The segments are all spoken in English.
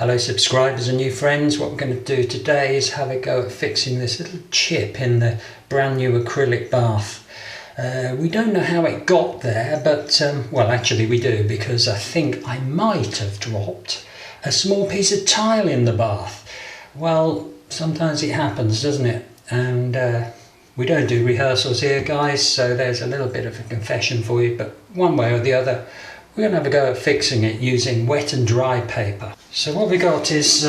Hello subscribers and new friends. What we're going to do today is have a go at fixing this little chip in the brand new acrylic bath. We don't know how it got there, but well, actually we do, because I think I might have dropped a small piece of tile in the bath. Well, sometimes it happens, doesn't it? And we don't do rehearsals here, guys, so there's a little bit of a confession for you, but one way or the other we're going to have a go at fixing it using wet and dry paper. So what we got is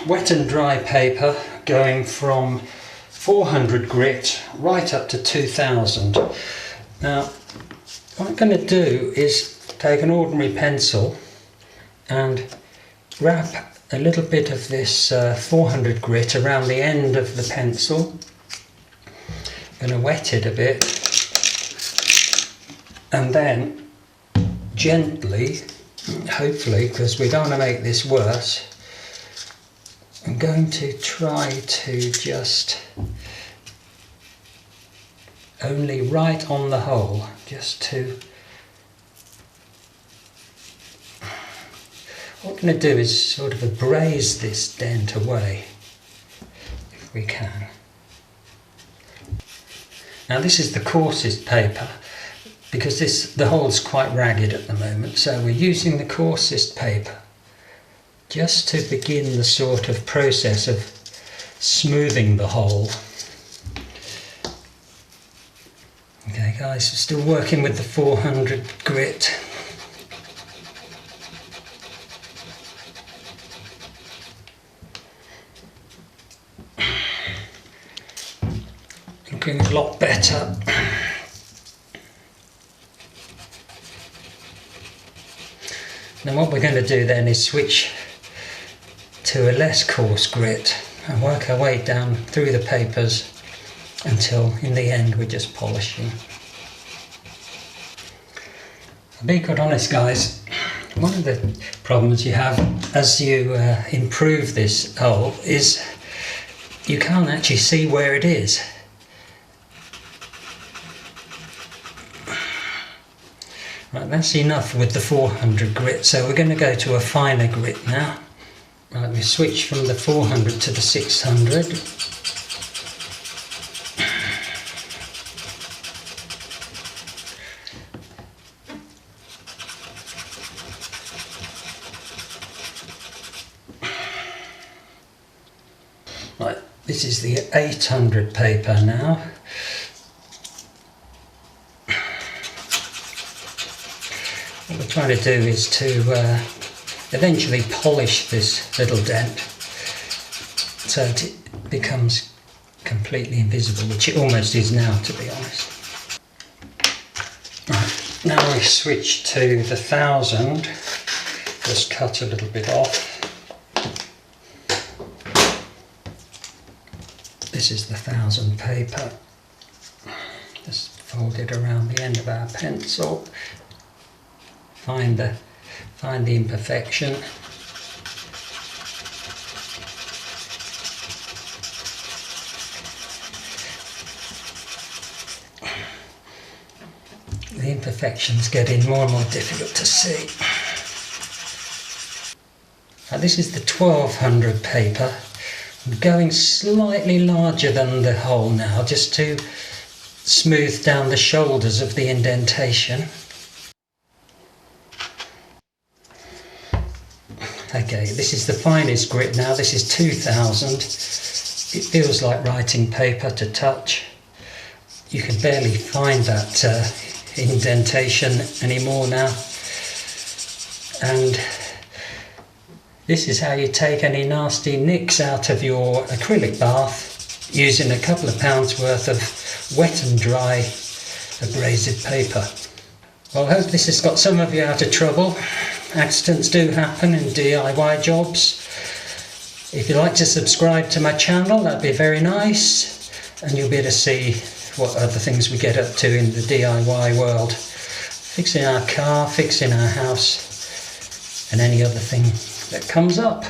wet and dry paper going from 400 grit right up to 2000. Now what I'm going to do is take an ordinary pencil and wrap a little bit of this 400 grit around the end of the pencil. I'm going to wet it a bit and then gently, hopefully, because we don't want to make this worse, I'm going to try to just only right on the hole, just to, what I'm going to do is sort of abrase this dent away, if we can. Now this is the coarsest paper, because the hole's quite ragged at the moment, so we're using the coarsest paper just to begin the sort of process of smoothing the hole. Okay guys, still working with the 400 grit. Looking a lot better. Now what we're going to do then is switch to a less coarse grit and work our way down through the papers until in the end we're just polishing. To be quite honest guys, one of the problems you have as you improve this hole is you can't actually see where it is. Right, that's enough with the 400 grit, so we're going to go to a finer grit now. Right, we switch from the 400 to the 600. Right, this is the 800 paper now. What we're trying to do is to eventually polish this little dent so that it becomes completely invisible, which it almost is now, to be honest. Right, now we switch to the 1000, just cut a little bit off. This is the 1000 paper, just fold it around the end of our pencil. Find the imperfection. The imperfections getting more and more difficult to see. Now this is the 1200 paper. I'm going slightly larger than the hole now, just to smooth down the shoulders of the indentation. Okay, this is the finest grit now, this is 2000. It feels like writing paper to touch. You can barely find that indentation anymore now. And this is how you take any nasty nicks out of your acrylic bath, using a couple of pounds worth of wet and dry abrasive paper. Well, I hope this has got some of you out of trouble. Accidents do happen in DIY jobs. If you'd like to subscribe to my channel, that'd be very nice, and you'll be able to see what other things we get up to in the DIY world. Fixing our car, fixing our house, and any other thing that comes up.